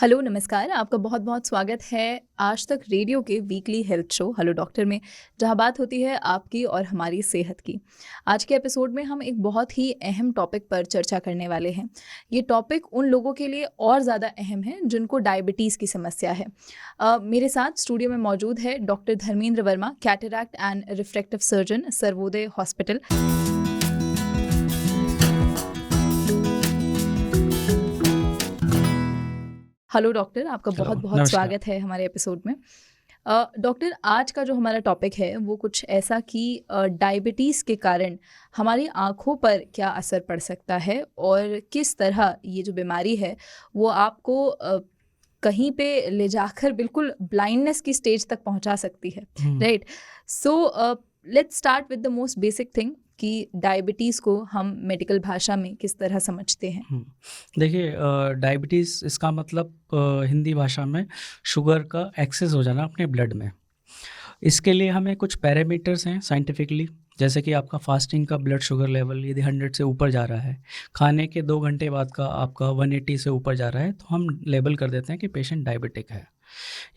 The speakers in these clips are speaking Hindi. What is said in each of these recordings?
हेलो, नमस्कार। आपका बहुत-बहुत स्वागत है आज तक रेडियो के weekly health show hello doctor में, जहां बात होती है आपकी और हमारी सेहत की। आज के एपिसोड में हम एक बहुत ही अहम टॉपिक पर चर्चा करने वाले हैं। ये टॉपिक उन लोगों के लिए और ज़्यादा अहम है जिनको डायबिटीज़ की समस्या है। मेरे साथ स्टूडियो में मौजूद है doctor Dharmendra Verma, cataract and refractive surgeon, Sarvodaya hospital. Hello doctor, आपका हेलो, बहुत-बहुत नमस्कार। स्वागत है हमारे एपिसोड में। डॉक्टर, आज का जो हमारा टॉपिक है वो कुछ ऐसा कि डायबिटीज़ के कारण हमारी आँखों पर क्या असर पड़ सकता है और किस तरह ये जो बीमारी है वो आपको कहीं पे ले जाकर बिल्कुल ब्लाइंडनेस की स्टेज तक पहुँचा सकती है, hmm, right? So let's start with the most basic thing कि डायबिटीज़ को हम मेडिकल भाषा में किस तरह समझते हैं? हुँ। देखिए डायबिटीज़ इसका मतलब हिंदी भाषा में शुगर का एक्सेस हो जाना अपने ब्लड में। इसके लिए हमें कुछ पैरामीटर्स हैं साइंटिफिकली, जैसे कि आपका फास्टिंग का ब्लड शुगर लेवल यदि 100 से ऊपर जा रहा है, खाने के 2 घंटे बाद का आपका 180 से ऊपर जा रहा है, तो हम लेबल कर देते हैं कि पेशेंट डायबिटिक है।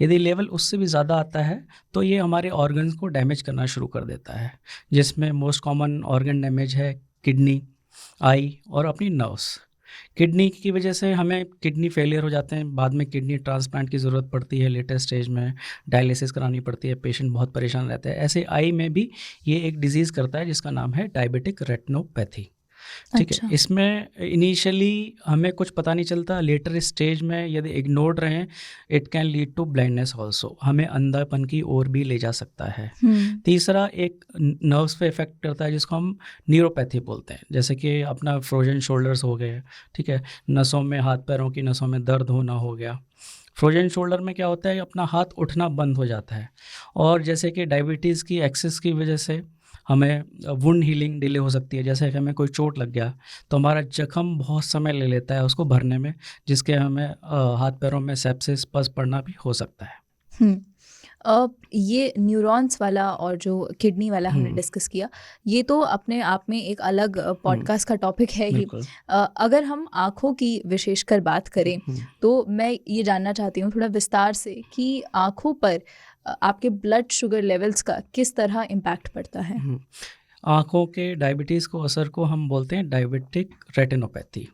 यदि लेवल उससे भी ज़्यादा आता है, तो ये हमारे ऑर्गन्स को डैमेज करना शुरू कर देता है, जिसमें मोस्ट कॉमन ऑर्गन डैमेज है किडनी, आई और अपनी नर्व्स। किडनी की वजह से हमें किडनी फेलियर हो जाते हैं, बाद में किडनी ट्रांसप्लांट की ज़रूरत पड़ती है, लेटेस्ट स्टेज में डायलिसिस करानी पड़ती है, पेशेंट बहुत परेशान रहता है। ऐसे आई में भी ये एक डिज़ीज़ करता है जिसका नाम है डायबिटिक रेटिनोपैथी। ठीक है, अच्छा। इसमें इनिशियली हमें कुछ पता नहीं चलता, लेटर स्टेज में यदि इग्नोर्ड रहें, it can lead to blindness also, हमें अंधापन की ओर भी ले जा सकता है। हुँ। तीसरा एक नर्व्स पे इफ़ेक्ट करता है जिसको हम न्यूरोपैथी बोलते हैं, जैसे कि अपना फ्रोजन शोल्डर्स हो गए, ठीक है, नसों में हाथ-पैरों की नसों में दर्द होना हो गया। फ्रोजन शोल्डर में क्या होता है, अपना हाथ उठना बंद हो जाता है और जैसे कि डायबिटीज़ की एक्सेस की वजह से हमें वुंड हीलिंग डिले हो सकती है। जैसे कि हमें कोई चोट लग गया, तो हमारा जख्म बहुत समय ले लेता है उसको भरने में, जिसके हमें हाथ-पैरों में सेप्सिस, पस पड़ना भी हो सकता है। हुँ। ये न्यूरॉन्स वाला और जो किडनी वाला हमने हुँ, डिस्कस किया, ये तो अपने आप में एक अलग हुँ, पॉडकास्ट का टॉपिक है ही। बिल्कुल। अगर हम आँखों की विशेषकर बात करें, हुँ, तो मैं ये जानना चाहती हूँ थोड़ा विस्तार से कि आँखों पर आपके ब्लड शुगर लेवल्स का किस तरह इम्पैक्ट पड़ता है? हुँ। आँखों के डायबिटीज़ को असर को हम बोलते हैं डायबिटिक रेटिनोपैथी।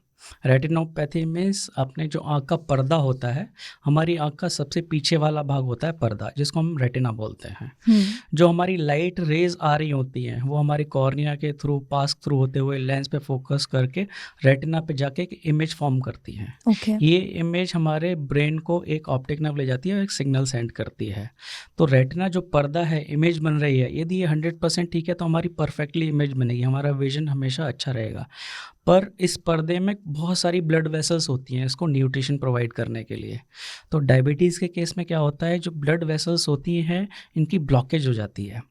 रेटिनोपैथी मीन्स अपने जो आँख का पर्दा होता है, हमारी आँख का सबसे पीछे वाला भाग होता है पर्दा, जिसको हम रेटिना बोलते हैं। हुँ। जो हमारी लाइट रेज़ आ रही होती हैं, वो हमारी कॉर्निया के थ्रू पास थ्रू होते हुए लेंस पे फ़ोकस करके रेटिना पे जाके एक इमेज फ़ॉर्म करती हैं। ओके। ये इमेज हमारे ब्रेन को एक ऑप्टिक नर्व ले जाती है और एक सिग्नल सेंड करती है। तो रेटिना जो पर्दा है, इमेज बन रही है, यदि ये 100% ठीक है तो हमारी परफेक्टली इमेज बनेगी, हमारा विज़न हमेशा अच्छा रहेगा। पर इस पर्दे में बहुत सारी ब्लड वेसल्स होती हैं इसको न्यूट्रिशन प्रोवाइड करने के लिए। तो डायबिटीज़ के केस में क्या होता है, जो ब्लड वेसल्स होती हैं, इनकी ब्लॉकेज हो जाती है।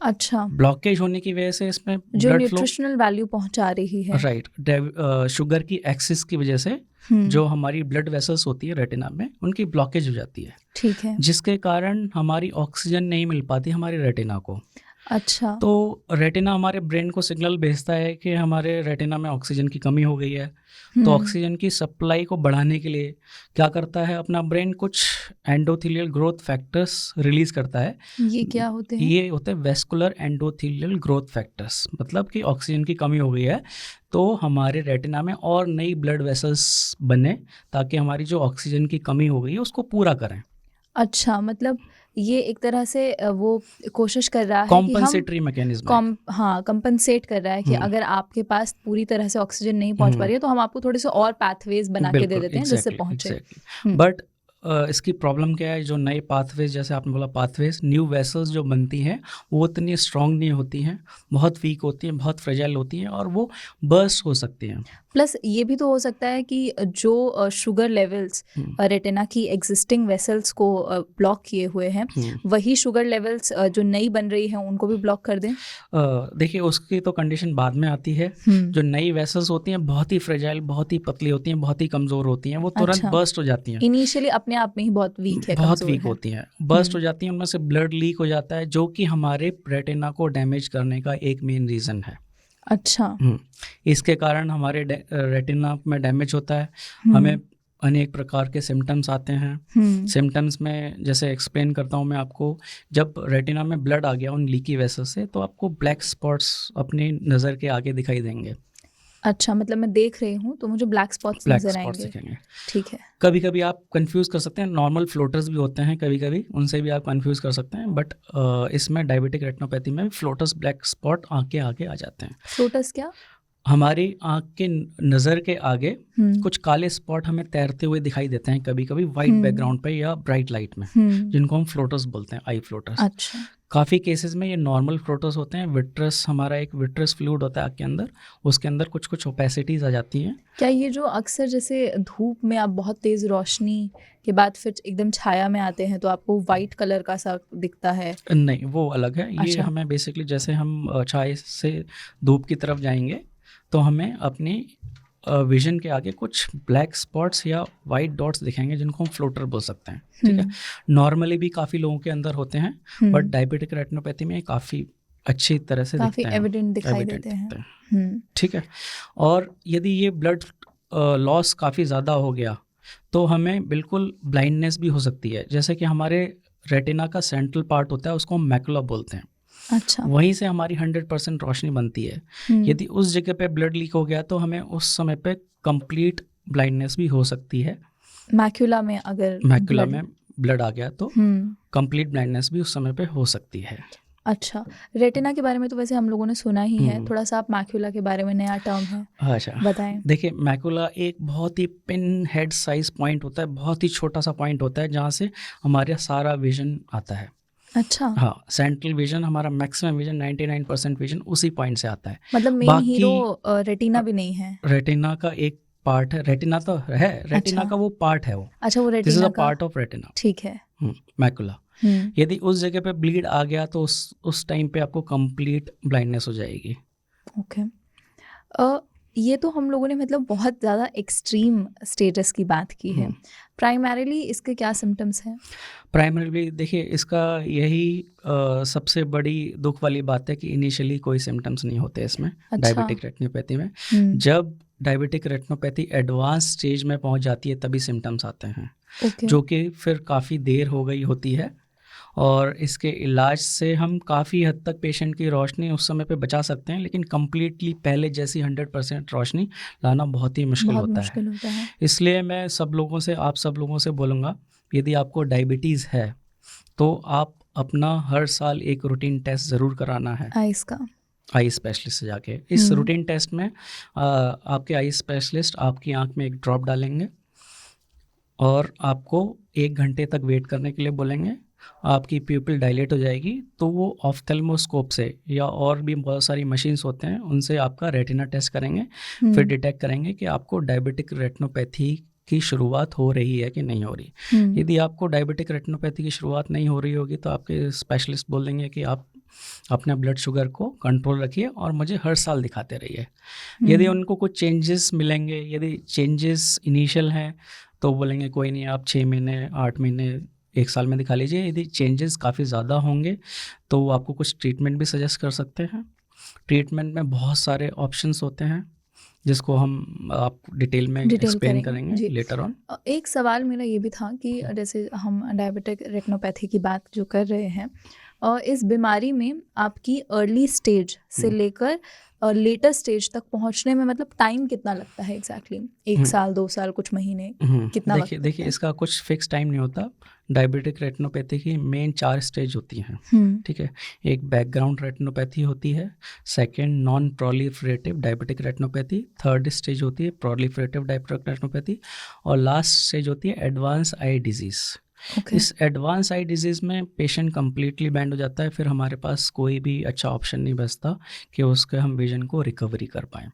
अच्छा, ब्लॉकेज होने की वजह से इसमें जो ब्लड फ्लो न्यूट्रिशनल वैल्यू पहुँचा रही है। राइट शुगर की एक्सेस की वजह से हुँ। जो हमारी ब्लड वेसल्स होती है रेटिना में, उनकी ब्लॉकेज हो जाती है, ठीक है। जिसके कारण हमारी ऑक्सीजन नहीं मिल पाती हमारी रेटिना को। अच्छा। तो रेटिना हमारे ब्रेन को सिग्नल भेजता है कि हमारे रेटिना में ऑक्सीजन की कमी हो गई है। तो हुँ। ऑक्सीजन की सप्लाई को बढ़ाने के लिए क्या करता है अपना ब्रेन, कुछ एंडोथेलियल ग्रोथ फैक्टर्स रिलीज़ करता है। ये क्या होते हैं? ये होते हैं वेस्कुलर एंडोथेलियल ग्रोथ फैक्टर्स, मतलब कि ऑक्सीजन की कमी हो गई है, तो हमारे रेटिना में और नई ब्लड वेसल्स बने, ताकि हमारी जो ऑक्सीजन की कमी हो गई है उसको पूरा करें। अच्छा, मतलब ये एक तरह से वो कोशिश कर रहा है कि हम कॉम्पेंसेटरी मैकेनिज़्म है एक। हाँ, कंपनसेट कर रहा है कि हुँ, अगर आपके पास पूरी तरह से ऑक्सीजन नहीं पहुँच पा हुँ। रही है, तो हम आपको थोड़े से और पाथवेज़ बना के दे बिल्कुल, देते हैं जिससे एग्ज़ैक्टली, पहुँचे। एग्ज़ैक्टली। हुँ। बट इसकी प्रॉब्लम क्या है, जो नए पाथवेज़ जैसे आपने बोला पाथवेज़, न्यू वेसल्स जो बनती हैं, वो उतनी स्ट्रॉन्ग नहीं होती हैं, बहुत वीक होती हैं, बहुत फ्रेजाइल होती हैं और वो बर्स्ट हो सकती हैं। प्लस ये भी तो हो सकता है कि जो शुगर लेवल्स हुँ, रेटिना की एग्जिस्टिंग वेसल्स को ब्लॉक किए हुए हैं, हुँ। वही शुगर लेवल्स जो नई बन रही हैं, उनको भी ब्लॉक कर दें? देखिए उसकी तो कंडीशन बाद में आती है। हुँ। जो नई वेसल्स होती हैं, बहुत ही फ्रेजाइल, बहुत ही पतली होती हैं, बहुत ही कमज़ोर होती हैं, वो तुरंत अच्छा, बर्स्ट हो जाती हैं। इनिशियली अपने आप में ही बहुत वीक है, बहुत कमज़ोर वीक है। होती हैं, बर्स्ट हुँ। हो जाती हैं, उनमें से ब्लड लीक हो जाता है, जो कि हमारे रेटिना को डैमेज करने का एक मेन रीज़न है। अच्छा। हुँ, इसके कारण हमारे रेटिना में डैमेज होता है। हमें हुँ। अनेक प्रकार के सिम्टम्स आते हैं। सिम्टम्स में जैसे एक्सप्लेन करता हूँ मैं आपको, जब रेटिना में ब्लड आ गया उन लीकी वेसल से, तो आपको ब्लैक स्पॉट्स अपनी नज़र के आगे दिखाई देंगे। अच्छा, मतलब मैं देख रही हूँ तो मुझे ब्लैक स्पॉट्स ब्लैक नजर स्पॉट्स आएंगे। दिखेंगे। ठीक है। कभी कभी आप कंफ्यूज कर सकते हैं, नॉर्मल फ्लोटर्स भी होते हैं कभी कभी, उनसे भी आप कंफ्यूज कर सकते हैं, बट इसमें डायबिटिक रेटिनोपैथी में फ्लोटर्स ब्लैक स्पॉट आँख के आगे आ जाते हैं। फ्लोटस क्या? हमारी आँख के नज़र के आगे हम्म कुछ काले स्पॉट हमें तैरते हुए दिखाई देते हैं कभी कभी वाइट बैकग्राउंड पे या ब्राइट लाइट में, जिनको हम फ्लोटर्स बोलते हैं, आई फ्लोटर्स। अच्छा। काफ़ी केसेस में ये नॉर्मल फ्लोटर्स होते हैं। विट्रस, हमारा एक विट्रस फ्लूइड होता है आँख के अंदर, उसके अंदर कुछ कुछ ओपेसिटीज आ जाती हैं। क्या ये जो अक्सर जैसे धूप में आप बहुत तेज रोशनी के बाद फिर एकदम छाया में आते हैं तो आपको वाइट कलर का सा दिखता है? नहीं, वो अलग है। ये अच्छा। हमें बेसिकली जैसे हम छाया से धूप की तरफ जाएंगे तो हमें अपनी विजन के आगे कुछ ब्लैक स्पॉट्स या वाइट डॉट्स दिखेंगे, जिनको हम फ्लोटर बोल सकते हैं। ठीक है, नॉर्मली भी काफ़ी लोगों के अंदर होते हैं, बट डायबिटिक रेटिनोपैथी में काफ़ी अच्छी तरह से काफी दिखते हैं, एविडेंट दिखाई evident देते हैं। दिखते हैं। ठीक है, और यदि ये ब्लड लॉस काफ़ी ज़्यादा हो गया तो हमें बिल्कुल ब्लाइंडनेस भी हो सकती है। जैसे कि हमारे रेटिना का सेंट्रल पार्ट होता है, उसको हम मैकुला बोलते हैं। अच्छा। वहीं से हमारी 100% रोशनी बनती है। यदि उस जगह पे ब्लड लीक हो गया तो हमें उस समय पे कंप्लीट ब्लाइंडनेस भी हो सकती है। मैक्यूला में अगर मैकुला में ब्लड आ गया तो हम्म कंप्लीट ब्लाइंडनेस भी उस समय पे हो सकती है। अच्छा, रेटिना के बारे में तो वैसे हम लोगों ने सुना ही है, थोड़ा सा आप मैक्यूला के बारे में, नया टर्म है, अच्छा, बताएं। देखिए, मैकुला एक बहुत ही पिन हेड साइज पॉइंट होता है, बहुत ही छोटा सा पॉइंट होता है जहाँ से हमारा सारा विजन आता है। अच्छा, हाँ, सेंट्रल विजन, हमारा मैक्सिमम विजन, 99% विजन उसी पॉइंट से आता है। मतलब मेन बाकी हीरो रेटिना भी नहीं है? रेटिना का एक पार्ट है, रेटिना तो है, रेटिना अच्छा। का वो पार्ट है वो। अच्छा, वो दिस इज रेटिना अ का। Part of retina. ठीक है। मैकुला। हम्म यदि उस जगह पे ब्लीड आ गया तो उस टाइम पे आपको कंप्लीट ब्लाइंडनेस हो जाएगी। ओके। ये तो हम लोगों ने मतलब बहुत ज़्यादा एक्सट्रीम स्टेटस की बात की है। प्राइमरीली इसके क्या सिम्टम्स हैं? प्राइमरीली देखिए, इसका यही सबसे बड़ी दुख वाली बात है कि इनिशियली कोई सिम्टम्स नहीं होते इसमें। अच्छा। डायबिटिक रेटिनोपैथी में जब डायबिटिक रेटिनोपैथी एडवांस स्टेज में पहुंच जाती है तभी सिम्टम्स आते हैं, ओके। जो कि फिर काफ़ी देर हो गई होती है, और इसके इलाज से हम काफ़ी हद तक पेशेंट की रोशनी उस समय पे बचा सकते हैं, लेकिन कम्प्लीटली पहले जैसी 100% रोशनी लाना बहुत ही मुश्किल बहुत होता है। मुश्किल होता है। इसलिए मैं आप सब लोगों से बोलूँगा, यदि आपको डायबिटीज़ है तो आप अपना हर साल एक रूटीन टेस्ट ज़रूर कराना है आइस का। आई स्पेशलिस्ट से जाके। इस रूटीन टेस्ट में आपके आई स्पेशलिस्ट आपकी आंख में एक ड्रॉप डालेंगे और आपको 1 घंटे तक वेट करने के लिए बोलेंगे। आपकी प्यूपिल डायलेट हो जाएगी तो वो ऑफ्थेल्मोस्कोप से या और भी बहुत सारी मशीन्स होते हैं, उनसे आपका रेटिना टेस्ट करेंगे। फिर डिटेक्ट करेंगे कि आपको डायबिटिक रेटिनोपैथी की शुरुआत हो रही है कि नहीं हो रही। यदि आपको डायबिटिक रेटिनोपैथी की शुरुआत नहीं हो रही होगी तो आपके स्पेशलिस्ट बोल देंगे कि आप अपने ब्लड शुगर को कंट्रोल रखिए और मुझे हर साल दिखाते रहिए। यदि उनको कुछ चेंजेस मिलेंगे, यदि चेंजेस इनिशियल हैं तो बोलेंगे कोई नहीं, आप 6 महीने, 8 महीने, 1 साल में दिखा लीजिए। यदि चेंजेस काफ़ी ज़्यादा होंगे तो वो आपको कुछ ट्रीटमेंट भी सजेस्ट कर सकते हैं। ट्रीटमेंट में बहुत सारे ऑप्शंस होते हैं जिसको हम आप डिटेल में एक्सप्लेन करेंगे लेटर ऑन। एक सवाल मेरा ये भी था कि जैसे हम डायबिटिक रेटिनोपैथी की बात जो कर रहे हैं, और इस बीमारी में आपकी अर्ली स्टेज से लेकर लेटर स्टेज तक पहुंचने में मतलब टाइम कितना लगता है एग्जैक्टली? 1 साल, 2 साल, कुछ महीने, कितना वक्त? देखिए, इसका कुछ फिक्स टाइम नहीं होता। डायबिटिक रेटिनोपैथी की मेन 4 स्टेज होती हैं। ठीक है, एक बैकग्राउंड रेटिनोपैथी होती है, second non proliferative diabetic retinopathy, third stage होती है प्रोलिफरेटिव डायबिटिक रेटिनोपैथी, और लास्ट स्टेज होती है एडवांस आई डिजीज़। इस एडवांस आई डिजीज़ में पेशेंट कम्प्लीटली बैंड हो जाता है, फिर हमारे पास कोई भी अच्छा ऑप्शन नहीं बचता कि उसके हम विजन को रिकवरी कर पाएँ।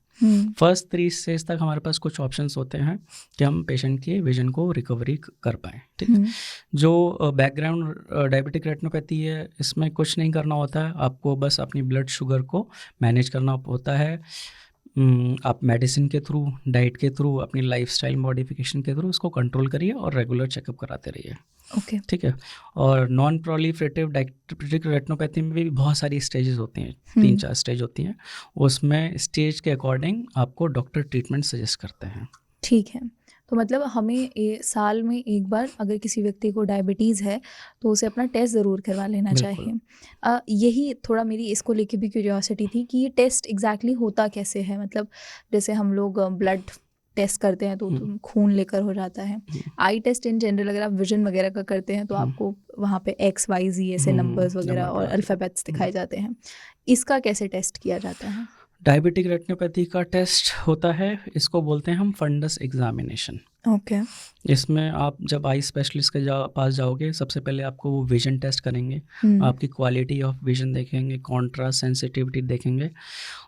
फर्स्ट 3 स्टेज तक हमारे पास कुछ ऑप्शंस होते हैं कि हम पेशेंट के विजन को रिकवरी कर पाएँ। ठीक है, जो बैकग्राउंड डायबिटिक रेटिनोपैथी है, इसमें कुछ नहीं करना होता है, आपको बस अपनी ब्लड शुगर को मैनेज करना होता है। आप मेडिसिन के थ्रू, डाइट के थ्रू, अपनी लाइफस्टाइल मॉडिफिकेशन के थ्रू उसको कंट्रोल करिए और रेगुलर चेकअप कराते रहिए। ओके। ठीक है, और नॉन प्रोलिफरेटिव डायबिटिक रेटिनोपैथी में भी बहुत सारी स्टेजेस होती हैं, 3-4 स्टेज होती हैं। उसमें स्टेज के अकॉर्डिंग आपको डॉक्टर ट्रीटमेंट सजेस्ट करते हैं। ठीक है, तो मतलब हमें साल में एक बार अगर किसी व्यक्ति को डायबिटीज़ है तो उसे अपना टेस्ट ज़रूर करवा लेना बिल्कुल। चाहिए। यही थोड़ा मेरी इसको लेके भी क्यूरियोसिटी थी कि ये टेस्ट एग्जैक्टली होता कैसे है, मतलब जैसे हम लोग ब्लड टेस्ट करते हैं तो हुँ, खून लेकर हो जाता है। हुँ, आई टेस्ट इन जनरल अगर आप विजन वगैरह का करते हैं तो हुँ, आपको वहाँ पे XYZ ऐसे नंबर्स वगैरह नंबर और पता चला। अल्फ़ाबेट्स हुँ। दिखाए जाते हैं। इसका कैसे टेस्ट किया जाता है? डायबिटिक रेटिनोपैथी का टेस्ट होता है, इसको बोलते हैं हम फंडस एग्ज़ामिनेशन। ओके। इसमें आप जब आई स्पेशलिस्ट के पास जाओगे, सबसे पहले आपको वो विज़न टेस्ट करेंगे, हुँ, आपकी क्वालिटी ऑफ विज़न देखेंगे, कॉन्ट्रास्ट सेंसिटिविटी देखेंगे।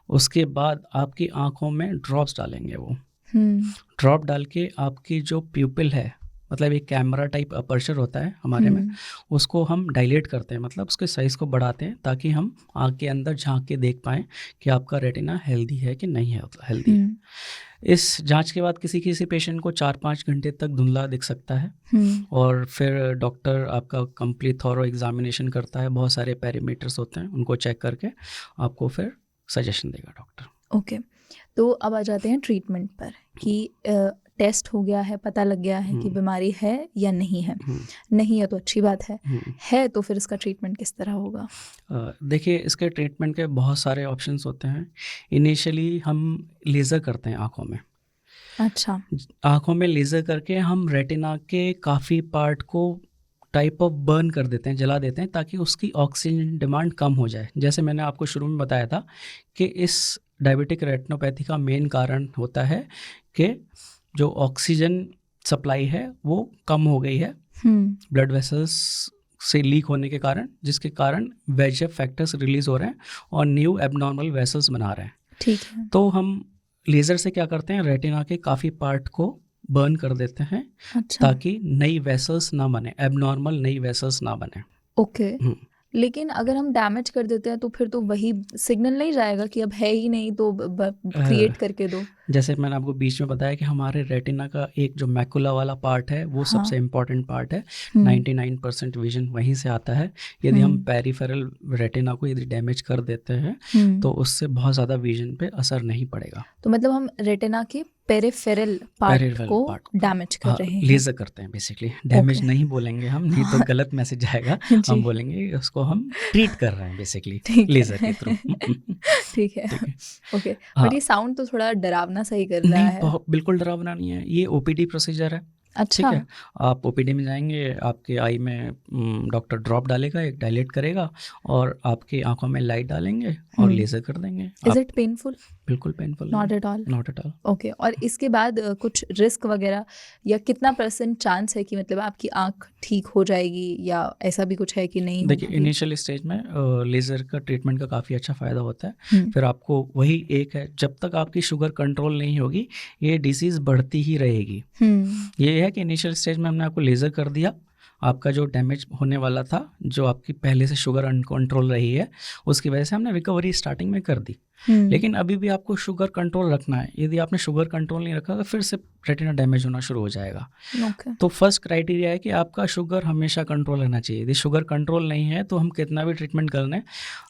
उसके बाद आपकी आँखों में ड्रॉप्स डालेंगे वो। हुँ, ड्रॉप डाल के आपकी जो प्यूपिल है, मतलब एक कैमरा टाइप अपर्चर होता है हमारे में, हुँ, उसको हम डायलेट करते हैं, मतलब उसके साइज़ को बढ़ाते हैं ताकि हम आँख के अंदर झाँक के देख पाएँ कि आपका रेटिना हेल्दी है कि नहीं है हेल्दी है। हुँ, इस जाँच के बाद किसी-किसी पेशेंट को 4-5 घंटे तक धुंधला दिख सकता है हुँ। और फिर डॉक्टर आपका कंप्लीट थॉरो एग्ज़ामिनेशन करता है, बहुत सारे पैरामीटर्स होते हैं, उनको चेक करके आपको फिर सजेशन देगा डॉक्टर। ओके। तो अब आ जाते हैं ट्रीटमेंट पर कि टेस्ट हो गया है, पता लग गया है कि हुँ, बीमारी है या नहीं है। हुँ, नहीं है तो अच्छी बात है। हुँ। है तो फिर इसका ट्रीटमेंट किस तरह होगा? देखिए इसके ट्रीटमेंट के बहुत सारे ऑप्शंस होते हैं। इनिशियली हम लेज़र करते हैं आँखों में। अच्छा। आँखों में लेज़र करके हम रेटिना के काफ़ी पार्ट को टाइप ऑफ बर्न कर देते हैं, जला देते हैं ताकि उसकी ऑक्सीजन डिमांड कम हो जाए। जैसे मैंने आपको शुरू में बताया था कि इस डायबिटिक रेटिनोपैथी का मेन कारण होता है कि जो ऑक्सीजन सप्लाई है वो कम हो गई है हुँ, ब्लड वेसल्स से लीक होने के कारण, जिसके कारण VEGF फैक्टर्स रिलीज़ हो रहे हैं और न्यू एब्नॉर्मल वेसल्स बना रहे हैं। ठीक है। तो हम लेज़र से क्या करते हैं, रेटिना के काफ़ी पार्ट को बर्न कर देते हैं अच्छा। ताकि नई वेसल्स ना बने, एब्नॉर्मल नई वेसल्स ना बने। ओके। हुँ। लेकिन अगर हम डैमेज कर देते हैं तो फिर तो वही सिग्नल नहीं जाएगा कि अब है ही नहीं तो अ, क्रिएट करके दो? जैसे मैंने आपको बीच में बताया कि हमारे रेटिना का एक जो मैकुला वाला पार्ट है वो हाँ। सबसे इम्पोर्टेंट पार्ट है। हुँ, 99% विजन वहीं से आता है। यदि हम हुँ, पेरिफेरल रेटिना को यदि डैमेज कर देते हैं हुँ। तो उससे बहुत ज़्यादा विजन पे असर नहीं पड़ेगा। तो मतलब हम रेटिना के पेरिफेरल पार्ट पेरिफेरल को पार्ट डैमेज कर हाँ, रहे हैं। लेज़र करते हैं बेसिकली। Damage okay. नहीं बोलेंगे हम, नहीं तो हाँ, गलत मैसेज जाएगा। हम जी, बोलेंगे उसको हम ट्रीट कर रहे हैं बेसिकली ठीक लेज़र है। के थ्रू। ठीक है। ठीक है। ओके, बट हाँ। ये साउंड तो थोड़ा डरावना सा ही कर रहा नहीं, है। बिल्कुल डरावना नहीं है। ये ओपीडी प्रोसीजर है, ठीक अच्छा। है? आप ओपीडी में जाएँगे, आपके आई में डॉक्टर ड्रॉप डालेगा, एक डायलेट करेगा और आपकी आँखों में लाइट डालेंगे और हुँ। लेज़र कर देंगे। इज़ आप इट पेनफुल? बिल्कुल पेनफुल नहीं नॉट है, at all? Not at all. Okay, और इसके बाद कुछ रिस्क वगैरह या कितना परसेंट चांस है कि मतलब आपकी आँख ठीक हो जाएगी या ऐसा भी कुछ है कि नहीं देखिए होगी? इनिशियल स्टेज में लेज़र का ट्रीटमेंट का काफ़ी अच्छा फ़ायदा होता है। हुँ, फिर आपको वही एक है, जब तक आपकी शुगर कंट्रोल नहीं होगी, ये डिसीज़ बढ़ती ही रहेगी। हुँ, ये है कि इनिशियल स्टेज में हमने आपको लेज़र कर दिया, आपका जो डैमेज होने वाला था, जो आपकी पहले से शुगर अनकंट्रोल रही है, उसकी वजह से हमने रिकवरी स्टार्टिंग में कर दी। हुँ, लेकिन अभी भी आपको शुगर कंट्रोल रखना है, यदि आपने शुगर कंट्रोल नहीं रखा तो फिर से रेटिना डैमेज होना शुरू हो जाएगा। ओके, तो फर्स्ट क्राइटेरिया है कि आपका शुगर हमेशा कंट्रोल रहना चाहिए। यदि शुगर कंट्रोल नहीं है तो हम कितना भी ट्रीटमेंट कर लें,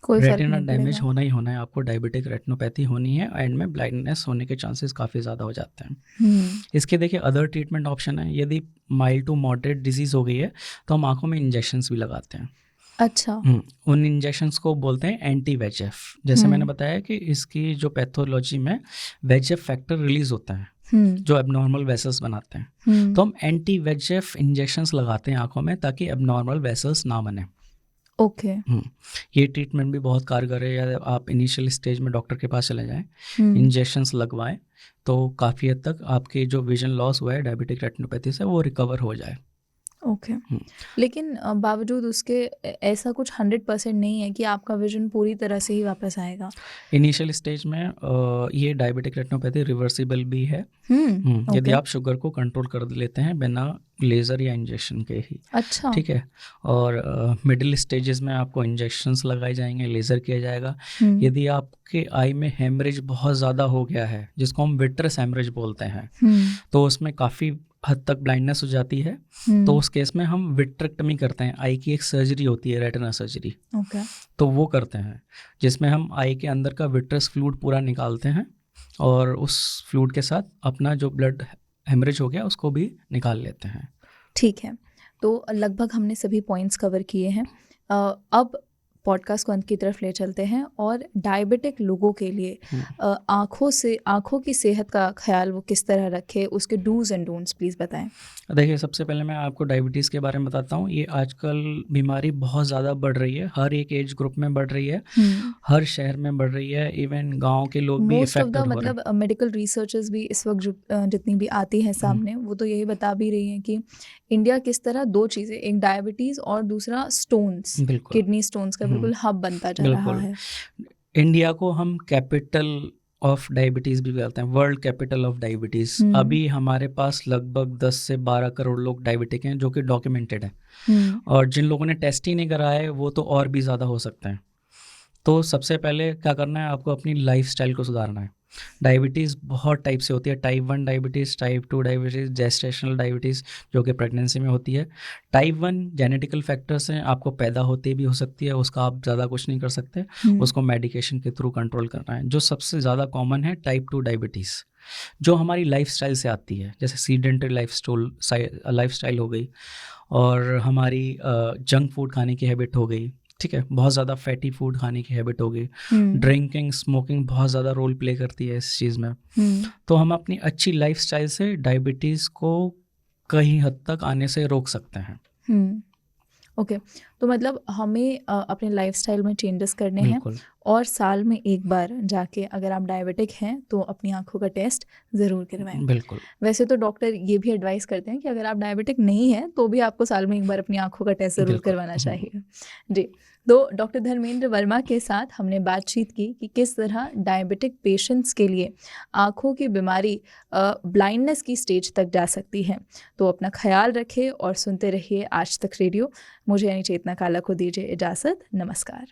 कोई फ़र्क रेटिना नहीं डैमेज पड़ेगा। होना ही होना है, आपको डायबिटिक रेटिनोपैथी होनी है, एंड में ब्लाइंडनेस होने के चांसेस काफ़ी ज़्यादा हो जाते हैं। हुँ, इसके देखिए अदर ट्रीटमेंट ऑप्शन है, यदि माइल्ड टू मॉडरेट डिजीज़ हो गई है तो हम आँखों में इंजेक्शंस भी लगाते हैं। अच्छा। उन इंजेक्शंस को बोलते हैं एंटी VEGF। जैसे मैंने हुँ, बताया कि इसकी जो पैथोलॉजी में VEGF फैक्टर रिलीज़ होता है, हुँ, जो एब्नॉर्मल वेसल्स बनाते हैं। हुँ, तो हम एंटी VEGF इंजेक्शंस लगाते हैं आँखों में ताकि एब्नॉर्मल वेसल्स ना बने। ओके, हुँ, ये ट्रीटमेंट भी बहुत कारगर है, या आप इनिशियल स्टेज में डॉक्टर के पास चले जाएँ, हुँ, इंजेक्शंस लगवाएँ, तो काफ़ी हद तक आपकी जो विज़न लॉस हुआ है डायबिटिक रेटिनोपैथी से वो रिकवर हो जाए। ओके। हुँ। लेकिन बावजूद उसके ऐसा कुछ 100% नहीं है कि आपका विज़न पूरी तरह से ही वापस आएगा। इनिशियल स्टेज में ये डायबिटिक रेटिनोपैथी रिवर्सिबल भी है। यदि ओके, आप शुगर को कंट्रोल कर लेते हैं बिना लेज़र या इंजेक्शन के ही, अच्छा। ठीक है? और मिडिल स्टेजेस में आपको इंजेक्शंस लगाए जाएँगे, लेज़र किया जाएगा। हुँ, यदि आपके आई में हेमरेज बहुत ज़्यादा हो गया है, जिसको हम विट्रस हेमरेज बोलते हैं, हुँ, तो उसमें काफ़ी हद तक ब्लाइंडनेस हो जाती है। तो हुँ, उस केस में हम विट्रेक्टमी करते हैं, आई की एक सर्जरी होती है, रेटिना सर्जरी। ओके, तो वो करते हैं, जिसमें हम आई के अंदर का विट्रस फ्लूइड पूरा निकालते हैं और उस फ्लूइड के साथ अपना जो ब्लड हेमरेज हो गया उसको भी निकाल लेते हैं। ठीक है, तो लगभग हमने सभी पॉइंट्स कवर किए हैं। अब पॉडकास्ट को अंत की तरफ ले चलते हैं और डायबिटिक लोगों के लिए आँखों की सेहत का ख़्याल वो किस तरह रखें, उसके डूज़ एंड डोंट्स प्लीज़ बताएँ? देखिए, सबसे पहले मैं आपको डायबिटीज़ के बारे में बताता हूँ। ये आजकल बीमारी बहुत ज़्यादा बढ़ रही है, हर एक एज ग्रुप में बढ़ रही है, हुँ। हर शहर में बढ़ रही है, इवन गाँव के लोग भी मोस्ट ऑफ द अफ़ेक्टेड हो रहे हैं। मतलब मेडिकल रिसर्चेस भी इस वक्त जितनी भी आती हैं हुँ, सामने, वो तो यही बता भी रही हैं कि इंडिया किस तरह दो चीज़ें, एक डायबिटीज़ और दूसरा स्टोन्स, बिल्कुल। किडनी स्टोन्स का हुँ, बिल्कुल हब बनता जा रहा बिल्कुल। है। इंडिया को हम कैपिटल ऑफ डायबिटीज़ भी कहते हैं, वर्ल्ड कैपिटल ऑफ डायबिटीज़। हुँ, अभी हमारे पास लगभग 10 से 12 करोड़ लोग डायबिटिक हैं, जो कि डॉक्यूमेंटेड है, हुँ, और जिन लोगों ने टेस्ट ही नहीं कराया है, वो तो और भी ज़्यादा हो सकते हैं। तो सबसे पहले क्या करना है, आपको अपनी लाइफ़स्टाइल को सुधारना है। डायबिटीज़ बहुत टाइप से होती है, type 1 diabetes, type 2 diabetes, gestational diabetes, जो कि प्रेगनेंसी में होती है। टाइप 1 जेनेटिकल फैक्टर्स हैं, आपको पैदा होते भी हो सकती है, उसका आप ज़्यादा कुछ नहीं कर सकते, हुँ, उसको मेडिकेशन के थ्रू कंट्रोल करना है। जो सबसे ज़्यादा कॉमन है टाइप 2 डायबिटीज़, जो हमारी लाइफ़स्टाइल से आती है, जैसे सीडेंटरी लाइफ़स्टाइल हो गई, और हमारी जंक फूड खाने की हैबिट हो गई, ठीक है? बहुत ज़्यादा फैटी फूड खाने की हैबिट हो गई। हुँ, ड्रिंकिंग, स्मोकिंग बहुत ज़्यादा रोल प्ले करती है इस चीज़ में। हुँ, तो हम अपनी अच्छी लाइफ़स्टाइल से डायबिटीज़ को कहीं हद तक आने से रोक सकते हैं। हुँ। ओके, तो मतलब हमें अपने लाइफ़स्टाइल में चेंजेस करने हैं बिल्कुल, और साल में एक बार जाके अगर आप डायबिटिक हैं, तो अपनी आँखों का टेस्ट ज़रूर करवाएँ। बिल्कुल, वैसे तो डॉक्टर ये भी एडवाइस करते हैं कि अगर आप डायबिटिक नहीं हैं, तो भी आपको साल में एक बार अपनी आँखों का टेस्ट ज़रूर बिल्कुल। करवाना हुँ, चाहिए। जी, तो डॉक्टर धर्मेंद्र वर्मा के साथ हमने बातचीत की कि किस तरह डायबिटिक पेशेंट्स के लिए आँखों की बीमारी ब्लाइंडनेस की स्टेज तक जा सकती है। तो अपना ख़्याल रखें और सुनते रहिए आज तक रेडियो। मुझे यानी चेतना काला को दीजिए इजाज़त। नमस्कार।